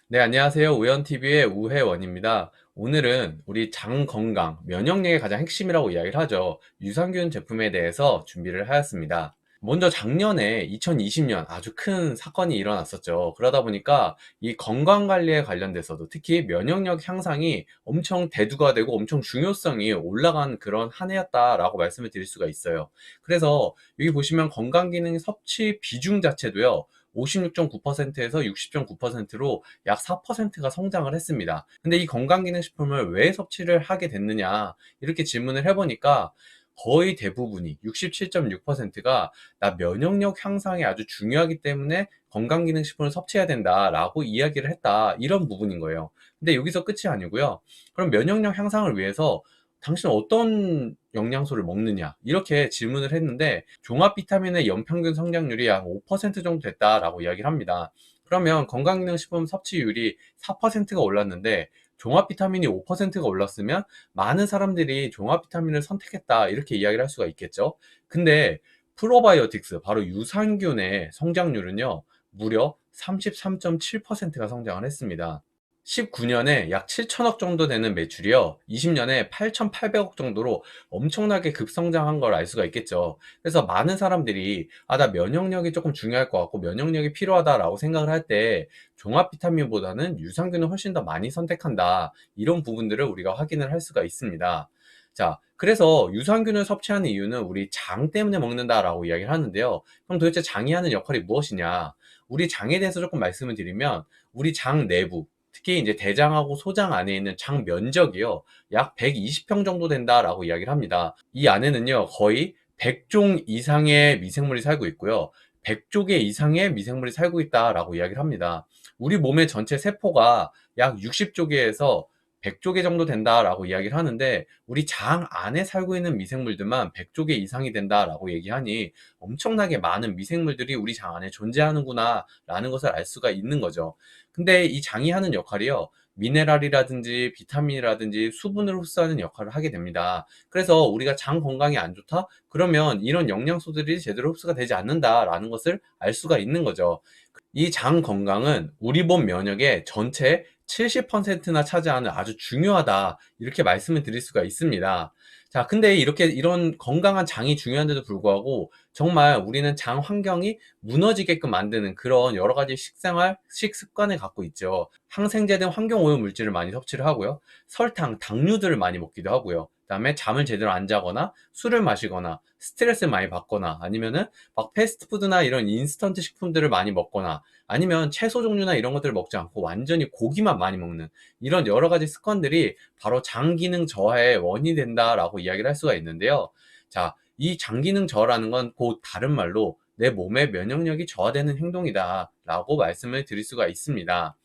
네, 안녕하세요. 우연TV의 우혜원입니다. 오늘은 우리 장 건강, 면역력의 가장 핵심이라고 이야기를 하죠. 유산균 제품에 대해서 준비를 하였습니다. 먼저 작년에 2020년 아주 큰 사건이 일어났었죠. 그러다 보니까 이 건강관리에 관련돼서도 특히 면역력 향상이 엄청 대두가 되고 엄청 중요성이 올라간 그런 한 해였다라고 말씀을 드릴 수가 있어요. 그래서 여기 보시면 건강기능 섭취 비중 자체도요. 56.9%에서 60.9%로 약 4%가 성장을 했습니다. 근데 이 건강기능식품을 왜 섭취를 하게 됐느냐 이렇게 질문을 해보니까 거의 대부분이 67.6%가 나 면역력 향상이 아주 중요하기 때문에 건강기능식품을 섭취해야 된다라고 이야기를 했다, 이런 부분인 거예요. 근데 여기서 끝이 아니고요. 그럼 면역력 향상을 위해서 당신은 어떤 영양소를 먹느냐 이렇게 질문을 했는데, 종합 비타민의 연평균 성장률이 약 5% 정도 됐다라고 이야기를 합니다. 그러면 건강기능식품 섭취율이 4%가 올랐는데 종합 비타민이 5%가 올랐으면 많은 사람들이 종합 비타민을 선택했다, 이렇게 이야기를 할 수가 있겠죠. 근데 프로바이오틱스, 바로 유산균의 성장률은요 무려 33.7%가 성장을 했습니다. 19년에 약 7천억 정도 되는 매출이요, 20년에 8,800억 정도로 엄청나게 급성장한 걸 알 수가 있겠죠. 그래서 많은 사람들이 나 면역력이 조금 중요할 것 같고 면역력이 필요하다라고 생각을 할 때 종합 비타민보다는 유산균을 훨씬 더 많이 선택한다, 이런 부분들을 우리가 확인을 할 수가 있습니다. 자, 그래서 유산균을 섭취하는 이유는 우리 장 때문에 먹는다라고 이야기를 하는데요. 그럼 도대체 장이 하는 역할이 무엇이냐? 우리 장에 대해서 조금 말씀을 드리면, 우리 장 내부, 특히 이제 대장하고 소장 안에 있는 장 면적이요, 약 120평 정도 된다라고 이야기를 합니다. 이 안에는요, 거의 100종 이상의 미생물이 살고 있고요. 100조개 이상의 미생물이 살고 있다라고 이야기를 합니다. 우리 몸의 전체 세포가 약 60조개에서 100조개 정도 된다라고 이야기를 하는데, 우리 장 안에 살고 있는 미생물들만 100조개 이상이 된다라고 얘기하니 엄청나게 많은 미생물들이 우리 장 안에 존재하는구나 라는 것을 알 수가 있는 거죠. 근데 이 장이 하는 역할이요, 미네랄이라든지 비타민이라든지 수분을 흡수하는 역할을 하게 됩니다. 그래서 우리가 장 건강이 안 좋다? 그러면 이런 영양소들이 제대로 흡수가 되지 않는다라는 것을 알 수가 있는 거죠. 이 장 건강은 우리 몸 면역의 전체 70%나 차지하는 아주 중요하다, 이렇게 말씀을 드릴 수가 있습니다. 자, 근데 이렇게 이런 건강한 장이 중요한데도 불구하고 정말 우리는 장 환경이 무너지게끔 만드는 그런 여러 가지 식생활, 식습관을 갖고 있죠. 항생제 등 환경 오염 물질을 많이 섭취를 하고요. 설탕, 당류들을 많이 먹기도 하고요. 그다음에 잠을 제대로 안 자거나 술을 마시거나 스트레스를 많이 받거나, 아니면은 막 패스트푸드나 이런 인스턴트 식품들을 많이 먹거나, 아니면 채소 종류나 이런 것들을 먹지 않고 완전히 고기만 많이 먹는 이런 여러 가지 습관들이 바로 장 기능 저하의 원인이 된다라고 이야기를 할 수가 있는데요. 자, 이 장 기능 저하라는 건 곧 다른 말로 내 몸의 면역력이 저하되는 행동이다 라고 말씀을 드릴 수가 있습니다.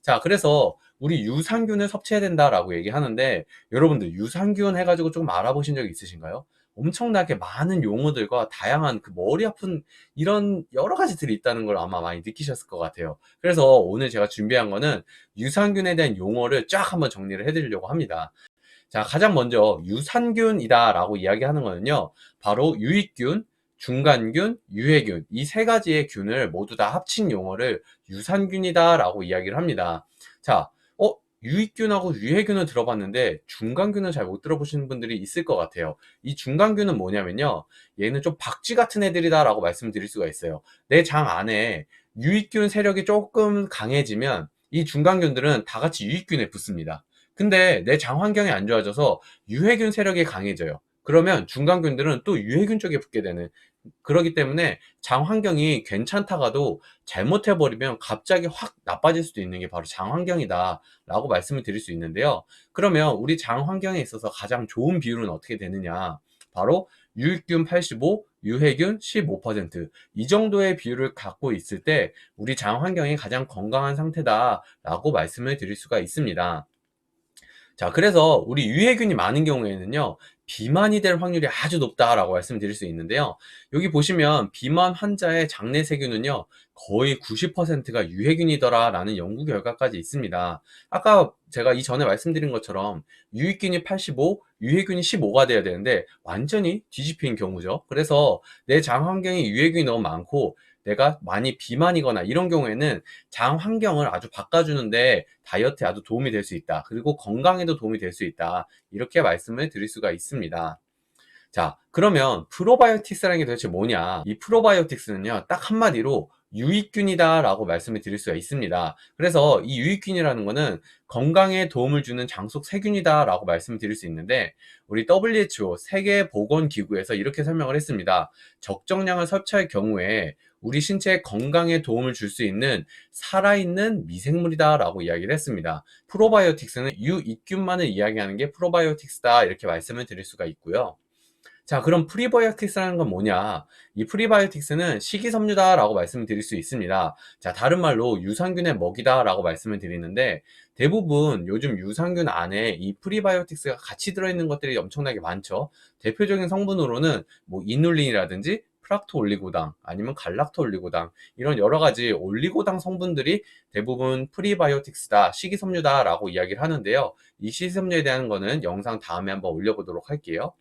자, 그래서 우리 유산균을 섭취해야 된다라고 얘기하는데, 여러분들 유산균 해가지고 조금 알아보신 적 있으신가요? 엄청나게 많은 용어들과 다양한 그 머리 아픈 이런 여러 가지들이 있다는 걸 아마 많이 느끼셨을 것 같아요. 그래서 오늘 제가 준비한 거는 유산균에 대한 용어를 쫙 한번 정리를 해드리려고 합니다. 자, 가장 먼저 유산균이다 라고 이야기하는 거는요, 바로 유익균, 중간균, 유해균, 이 세 가지의 균을 모두 다 합친 용어를 유산균이다 라고 이야기를 합니다. 자, 유익균하고 유해균을 들어봤는데 중간균은 잘 못 들어보시는 분들이 있을 것 같아요. 이 중간균은 뭐냐면요, 얘는 좀 박쥐 같은 애들이다 라고 말씀드릴 수가 있어요. 내 장 안에 유익균 세력이 조금 강해지면 이 중간균들은 다 같이 유익균에 붙습니다. 근데 내 장 환경이 안 좋아져서 유해균 세력이 강해져요. 그러면 중간균들은 또 유해균 쪽에 붙게 되는, 그러기 때문에 장 환경이 괜찮다가도 잘못해버리면 갑자기 확 나빠질 수도 있는 게 바로 장 환경이다 라고 말씀을 드릴 수 있는데요. 그러면 우리 장 환경에 있어서 가장 좋은 비율은 어떻게 되느냐, 바로 유익균 85, 유해균 15%, 이 정도의 비율을 갖고 있을 때 우리 장 환경이 가장 건강한 상태다 라고 말씀을 드릴 수가 있습니다. 자, 그래서 우리 유해균이 많은 경우에는요, 비만이 될 확률이 아주 높다라고 말씀드릴 수 있는데요. 여기 보시면 비만 환자의 장내 세균은요, 거의 90%가 유해균이더라라는 연구 결과까지 있습니다. 아까 제가 이전에 말씀드린 것처럼 유익균이 85, 유해균이 15가 돼야 되는데 완전히 뒤집힌 경우죠. 그래서 내 장 환경에 유해균이 너무 많고 내가 많이 비만이거나 이런 경우에는 장 환경을 아주 바꿔주는데 다이어트에 아주 도움이 될 수 있다. 그리고 건강에도 도움이 될 수 있다. 이렇게 말씀을 드릴 수가 있습니다. 자, 그러면 프로바이오틱스라는 게 도대체 뭐냐? 이 프로바이오틱스는요, 딱 한마디로 유익균이다 라고 말씀을 드릴 수가 있습니다. 그래서 이 유익균이라는 거는 건강에 도움을 주는 장속 세균이다 라고 말씀을 드릴 수 있는데, 우리 WHO 세계보건기구에서 이렇게 설명을 했습니다. 적정량을 섭취할 경우에 우리 신체 건강에 도움을 줄 수 있는 살아있는 미생물이다 라고 이야기를 했습니다. 프로바이오틱스는 유익균만을 이야기하는 게 프로바이오틱스다, 이렇게 말씀을 드릴 수가 있고요. 자, 그럼 프리바이오틱스라는 건 뭐냐? 이 프리바이오틱스는 식이섬유다라고 말씀을 드릴 수 있습니다. 자, 다른 말로 유산균의 먹이다라고 말씀을 드리는데, 대부분 요즘 유산균 안에 이 프리바이오틱스가 같이 들어있는 것들이 엄청나게 많죠. 대표적인 성분으로는 뭐 이눌린이라든지 프락토 올리고당, 아니면 갈락토 올리고당, 이런 여러 가지 올리고당 성분들이 대부분 프리바이오틱스다, 식이섬유다라고 이야기를 하는데요. 이 식이섬유에 대한 거는 영상 다음에 한번 올려보도록 할게요.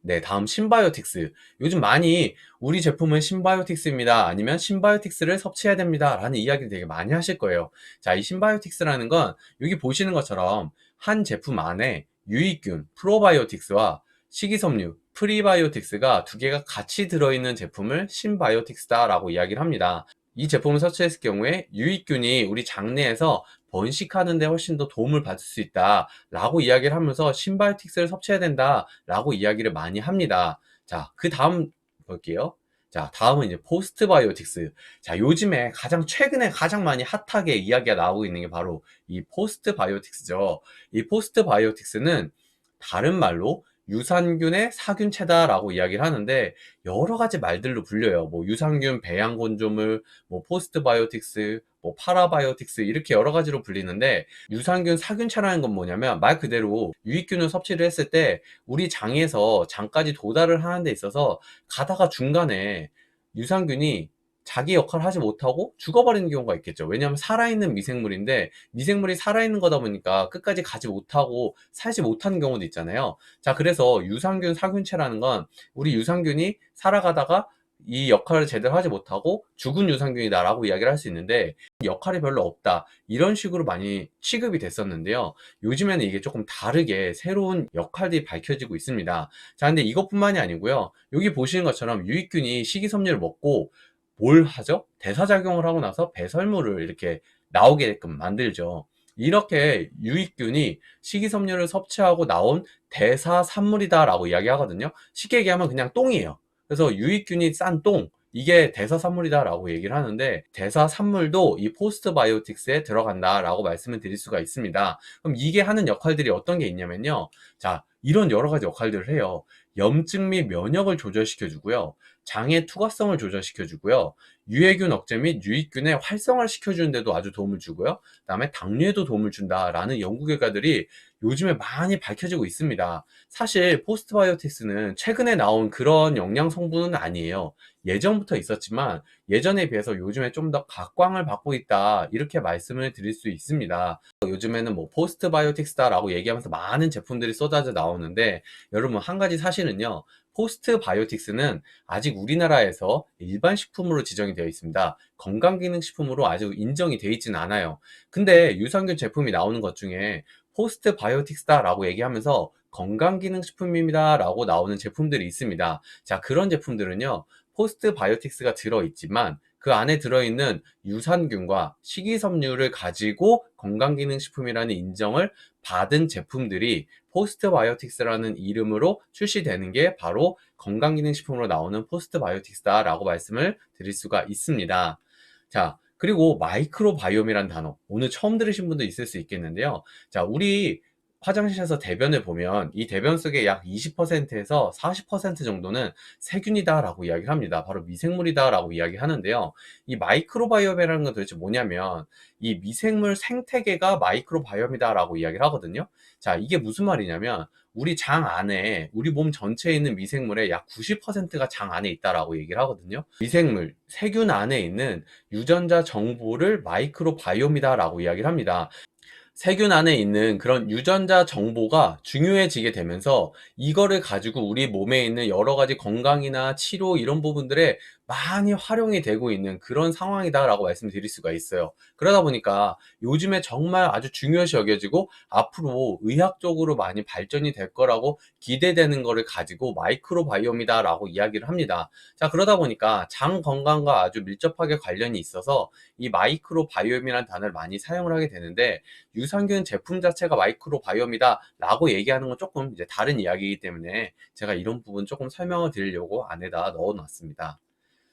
네, 다음 신바이오틱스. 요즘 많이 우리 제품은 신바이오틱스입니다. 아니면 신바이오틱스를 섭취해야 됩니다. 라는 이야기를 되게 많이 하실 거예요. 자, 이 신바이오틱스라는 건 여기 보시는 것처럼 한 제품 안에 유익균, 프로바이오틱스와 식이섬유, 프리바이오틱스가 두 개가 같이 들어있는 제품을 신바이오틱스다 라고 이야기를 합니다. 이 제품을 섭취했을 경우에 유익균이 우리 장내에서 번식하는 데 훨씬 더 도움을 받을 수 있다 라고 이야기를 하면서 신바이오틱스를 섭취해야 된다 라고 이야기를 많이 합니다. 자, 그 다음 볼게요. 자, 다음은 이제 포스트바이오틱스. 자, 요즘에 최근에 가장 많이 핫하게 이야기가 나오고 있는 게 바로 이 포스트바이오틱스죠. 이 포스트바이오틱스는 다른 말로 유산균의 사균체다라고 이야기를 하는데, 여러 가지 말들로 불려요. 뭐 유산균 배양건조물, 뭐 포스트바이오틱스, 뭐 파라바이오틱스, 이렇게 여러 가지로 불리는데, 유산균 사균체라는 건 뭐냐면 말 그대로 유익균을 섭취를 했을 때 우리 장에서 장까지 도달을 하는 데 있어서 가다가 중간에 유산균이 자기 역할을 하지 못하고 죽어버리는 경우가 있겠죠. 왜냐하면 살아있는 미생물인데, 미생물이 살아있는 거다 보니까 끝까지 가지 못하고 살지 못하는 경우도 있잖아요. 자, 그래서 유산균 사균체라는 건 우리 유산균이 살아가다가 이 역할을 제대로 하지 못하고 죽은 유산균이다 라고 이야기를 할 수 있는데, 역할이 별로 없다, 이런 식으로 많이 취급이 됐었는데요. 요즘에는 이게 조금 다르게 새로운 역할들이 밝혀지고 있습니다. 자, 근데 이것뿐만이 아니고요. 여기 보시는 것처럼 유익균이 식이섬유를 먹고 뭘 하죠? 대사작용을 하고 나서 배설물을 이렇게 나오게끔 만들죠. 이렇게 유익균이 식이섬유를 섭취하고 나온 대사산물이다 라고 이야기하거든요. 쉽게 얘기하면 그냥 똥이에요. 그래서 유익균이 싼 똥, 이게 대사산물이다 라고 얘기를 하는데, 대사산물도 이 포스트바이오틱스에 들어간다 라고 말씀을 드릴 수가 있습니다. 그럼 이게 하는 역할들이 어떤 게 있냐면요, 자, 이런 여러 가지 역할들을 해요. 염증 및 면역을 조절시켜 주고요, 장의 투과성을 조절시켜 주고요, 유해균 억제 및 유익균의 활성화를 시켜주는 데도 아주 도움을 주고요, 그 다음에 당뇨에도 도움을 준다라는 연구 결과들이 요즘에 많이 밝혀지고 있습니다. 사실 포스트바이오틱스는 최근에 나온 그런 영양 성분은 아니에요. 예전부터 있었지만 예전에 비해서 요즘에 좀 더 각광을 받고 있다, 이렇게 말씀을 드릴 수 있습니다. 요즘에는 뭐 포스트바이오틱스다라고 얘기하면서 많은 제품들이 쏟아져 나오는데, 여러분 한 가지 사실은요, 포스트바이오틱스는 아직 우리나라에서 일반 식품으로 지정이 되어 있습니다. 건강기능식품으로 아직 인정이 되어 있지는 않아요. 근데 유산균 제품이 나오는 것 중에 포스트바이오틱스다 라고 얘기하면서 건강기능식품입니다 라고 나오는 제품들이 있습니다. 자, 그런 제품들은요, 포스트바이오틱스가 들어있지만 그 안에 들어있는 유산균과 식이섬유를 가지고 건강기능식품이라는 인정을 받은 제품들이 포스트바이오틱스라는 이름으로 출시되는 게 바로 건강기능식품으로 나오는 포스트바이오틱스다 라고 말씀을 드릴 수가 있습니다. 자, 그리고 마이크로바이옴이란 단어, 오늘 처음 들으신 분도 있을 수 있겠는데요. 자, 우리 화장실에서 대변을 보면 이 대변 속에 약 20%에서 40% 정도는 세균이다 라고 이야기를 합니다. 바로 미생물이다 라고 이야기하는데요. 이 마이크로바이옴이라는 건 도대체 뭐냐면, 이 미생물 생태계가 마이크로바이옴이다 라고 이야기를 하거든요. 자, 이게 무슨 말이냐면, 우리 장 안에, 우리 몸 전체에 있는 미생물의 약 90%가 장 안에 있다라고 얘기를 하거든요. 미생물, 세균 안에 있는 유전자 정보를 마이크로바이옴이다라고 이야기를 합니다. 세균 안에 있는 그런 유전자 정보가 중요해지게 되면서 이거를 가지고 우리 몸에 있는 여러 가지 건강이나 치료 이런 부분들에 많이 활용이 되고 있는 그런 상황이다라고 말씀드릴 수가 있어요. 그러다 보니까 요즘에 정말 아주 중요시 여겨지고 앞으로 의학적으로 많이 발전이 될 거라고 기대되는 거를 가지고 마이크로바이옴이다라고 이야기를 합니다. 자, 그러다 보니까 장 건강과 아주 밀접하게 관련이 있어서 이 마이크로바이옴이라는 단어를 많이 사용을 하게 되는데, 유산균 제품 자체가 마이크로바이옴이다라고 얘기하는 건 조금 이제 다른 이야기이기 때문에 제가 이런 부분 조금 설명을 드리려고 안에다 넣어 놨습니다.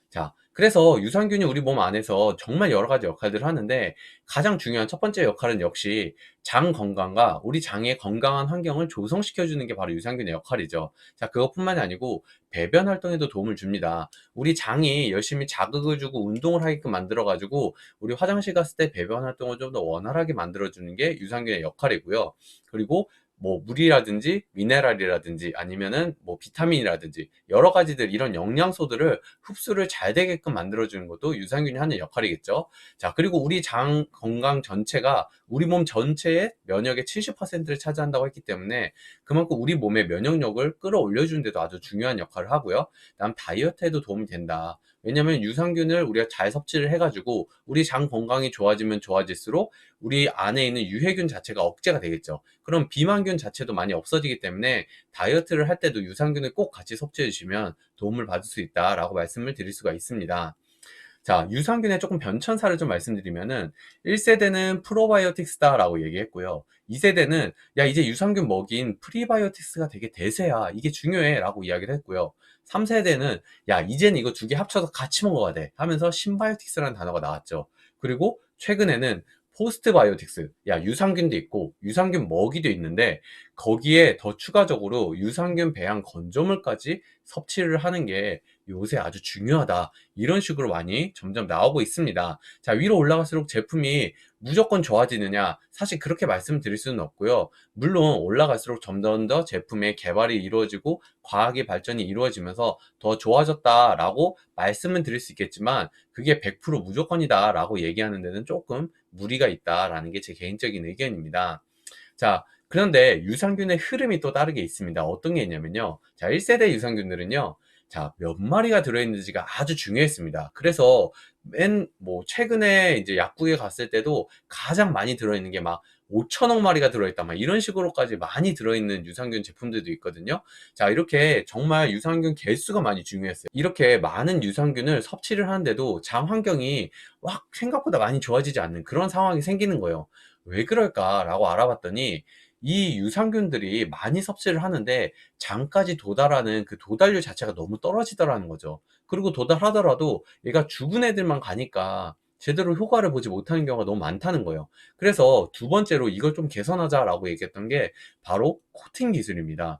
자, 그래서 유산균이 우리 몸 안에서 정말 여러 가지 역할들을 하는데, 가장 중요한 첫 번째 역할은 역시 장 건강과 우리 장의 건강한 환경을 조성시켜 주는 게 바로 유산균의 역할이죠. 자, 그것뿐만이 아니고 배변 활동에도 도움을 줍니다. 우리 장이 열심히 자극을 주고 운동을 하게끔 만들어 가지고 우리 화장실 갔을 때 배변 활동을 좀 더 원활하게 만들어 주는 게 유산균의 역할이고요. 그리고 뭐 물이라든지 미네랄이라든지 아니면은 뭐 비타민이라든지 여러 가지들, 이런 영양소들을 흡수를 잘 되게끔 만들어주는 것도 유산균이 하는 역할이겠죠. 자, 그리고 우리 장 건강 전체가 우리 몸 전체의 면역의 70%를 차지한다고 했기 때문에 그만큼 우리 몸의 면역력을 끌어올려주는 데도 아주 중요한 역할을 하고요. 다음 다이어트에도 도움이 된다. 왜냐면 유산균을 우리가 잘 섭취를 해가지고 우리 장 건강이 좋아지면 좋아질수록 우리 안에 있는 유해균 자체가 억제가 되겠죠. 그럼 비만균 자체도 많이 없어지기 때문에 다이어트를 할 때도 유산균을 꼭 같이 섭취해 주시면 도움을 받을 수 있다라고 말씀을 드릴 수가 있습니다. 자, 유산균의 조금 변천사를 좀 말씀드리면은 1세대는 프로바이오틱스다라고 얘기했고요. 2세대는 야, 이제 유산균 먹인 프리바이오틱스가 되게 대세야. 이게 중요해라고 이야기를 했고요. 3세대는 야, 이제는 이거 두 개 합쳐서 같이 먹어야 돼 하면서 신바이오틱스라는 단어가 나왔죠. 그리고 최근에는 포스트바이오틱스, 야, 유산균도 있고 유산균 먹이도 있는데 거기에 더 추가적으로 유산균 배양 건조물까지 섭취를 하는 게 요새 아주 중요하다, 이런 식으로 많이 점점 나오고 있습니다. 자, 위로 올라갈수록 제품이 무조건 좋아지느냐? 사실 그렇게 말씀드릴 수는 없고요. 물론 올라갈수록 점점 더 제품의 개발이 이루어지고 과학의 발전이 이루어지면서 더 좋아졌다라고 말씀은 드릴 수 있겠지만, 그게 100% 무조건이다라고 얘기하는 데는 조금 무리가 있다라는 게 제 개인적인 의견입니다. 자, 그런데 유산균의 흐름이 또 다르게 있습니다. 어떤 게 있냐면요. 자, 1세대 유산균들은요. 자, 몇 마리가 들어있는지가 아주 중요했습니다. 그래서 최근에 이제 약국에 갔을 때도 가장 많이 들어있는 게 막 5천억 마리가 들어있다, 막 이런 식으로까지 많이 들어있는 유산균 제품들도 있거든요. 자, 이렇게 정말 유산균 개수가 많이 중요했어요. 이렇게 많은 유산균을 섭취를 하는데도 장 환경이 막 생각보다 많이 좋아지지 않는 그런 상황이 생기는 거예요. 왜 그럴까라고 알아봤더니, 이 유산균들이 많이 섭취를 하는데 장까지 도달하는 그 도달률 자체가 너무 떨어지더라는 거죠. 그리고 도달하더라도 얘가 죽은 애들만 가니까 제대로 효과를 보지 못하는 경우가 너무 많다는 거예요. 그래서 두 번째로 이걸 좀 개선하자라고 얘기했던 게 바로 코팅 기술입니다.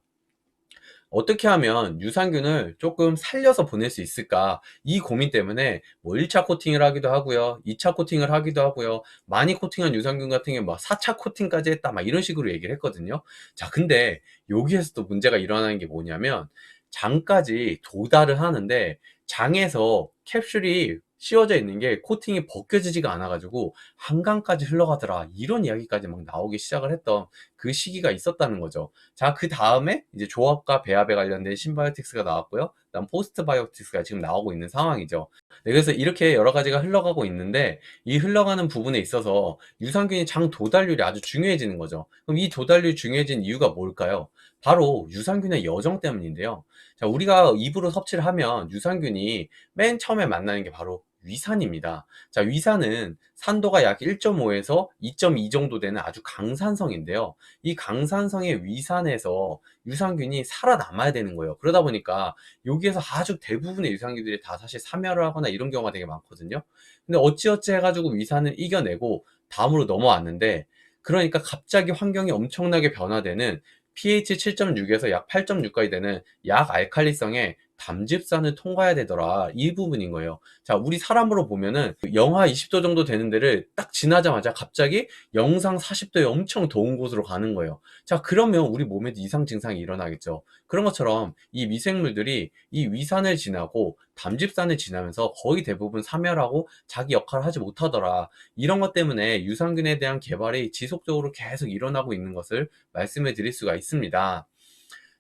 어떻게 하면 유산균을 조금 살려서 보낼 수 있을까? 이 고민 때문에 뭐 1차 코팅을 하기도 하고요. 2차 코팅을 하기도 하고요. 많이 코팅한 유산균 같은 경우에 막 4차 코팅까지 했다, 막 이런 식으로 얘기를 했거든요. 자, 근데 여기에서 또 문제가 일어나는 게 뭐냐면, 장까지 도달을 하는데 장에서 캡슐이 씌워져 있는 게 코팅이 벗겨지지가 않아 가지고 한강까지 흘러가더라, 이런 이야기까지 막 나오기 시작을 했던 그 시기가 있었다는 거죠. 자, 그다음에 이제 조합과 배합에 관련된 신바이오틱스가 나왔고요. 그다음 포스트바이오틱스가 지금 나오고 있는 상황이죠. 네, 그래서 이렇게 여러 가지가 흘러가고 있는데, 이 흘러가는 부분에 있어서 유산균이 장 도달률이 아주 중요해지는 거죠. 그럼 이 도달률이 중요해진 이유가 뭘까요? 바로 유산균의 여정 때문인데요. 자, 우리가 입으로 섭취를 하면 유산균이 맨 처음에 만나는 게 바로 위산입니다. 자, 위산은 산도가 약 1.5에서 2.2 정도 되는 아주 강산성인데요. 이 강산성의 위산에서 유산균이 살아남아야 되는 거예요. 그러다 보니까 여기에서 아주 대부분의 유산균들이 다 사실 사멸을 하거나 이런 경우가 되게 많거든요. 근데 어찌어찌 해가지고 위산을 이겨내고 다음으로 넘어왔는데, 그러니까 갑자기 환경이 엄청나게 변화되는 pH 7.6에서 약 8.6까지 되는 약 알칼리성의 담즙산을 통과해야 되더라, 이 부분인 거예요. 자, 우리 사람으로 보면은 영하 20도 정도 되는 데를 딱 지나자마자 갑자기 영상 40도에 엄청 더운 곳으로 가는 거예요. 자, 그러면 우리 몸에도 이상 증상이 일어나겠죠. 그런 것처럼 이 미생물들이 이 위산을 지나고 담즙산을 지나면서 거의 대부분 사멸하고 자기 역할을 하지 못하더라, 이런 것 때문에 유산균에 대한 개발이 지속적으로 계속 일어나고 있는 것을 말씀을 드릴 수가 있습니다.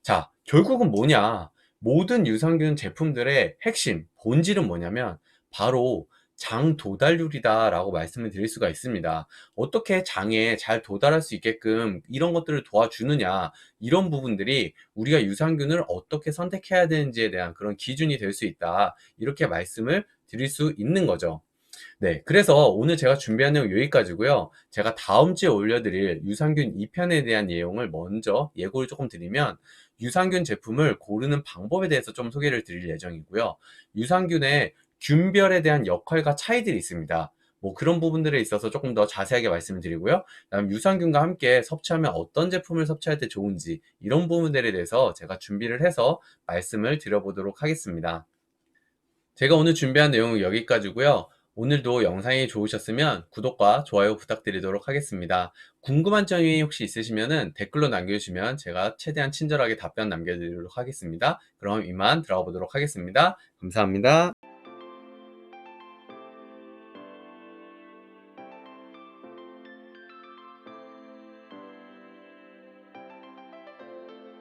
자, 결국은 뭐냐? 모든 유산균 제품들의 핵심, 본질은 뭐냐면 바로 장 도달률이다라고 말씀을 드릴 수가 있습니다. 어떻게 장에 잘 도달할 수 있게끔 이런 것들을 도와주느냐, 이런 부분들이 우리가 유산균을 어떻게 선택해야 되는지에 대한 그런 기준이 될 수 있다. 이렇게 말씀을 드릴 수 있는 거죠. 네, 그래서 오늘 제가 준비한 내용 여기까지고요. 제가 다음 주에 올려드릴 유산균 2편에 대한 내용을 먼저 예고를 조금 드리면, 유산균 제품을 고르는 방법에 대해서 좀 소개를 드릴 예정이고요. 유산균의 균별에 대한 역할과 차이들이 있습니다. 뭐 그런 부분들에 있어서 조금 더 자세하게 말씀을 드리고요. 그다음 유산균과 함께 섭취하면 어떤 제품을 섭취할 때 좋은지, 이런 부분들에 대해서 제가 준비를 해서 말씀을 드려보도록 하겠습니다. 제가 오늘 준비한 내용은 여기까지고요. 오늘도 영상이 좋으셨으면 구독과 좋아요 부탁드리도록 하겠습니다. 궁금한 점이 혹시 있으시면 댓글로 남겨주시면 제가 최대한 친절하게 답변 남겨드리도록 하겠습니다. 그럼 이만 들어가 보도록 하겠습니다. 감사합니다.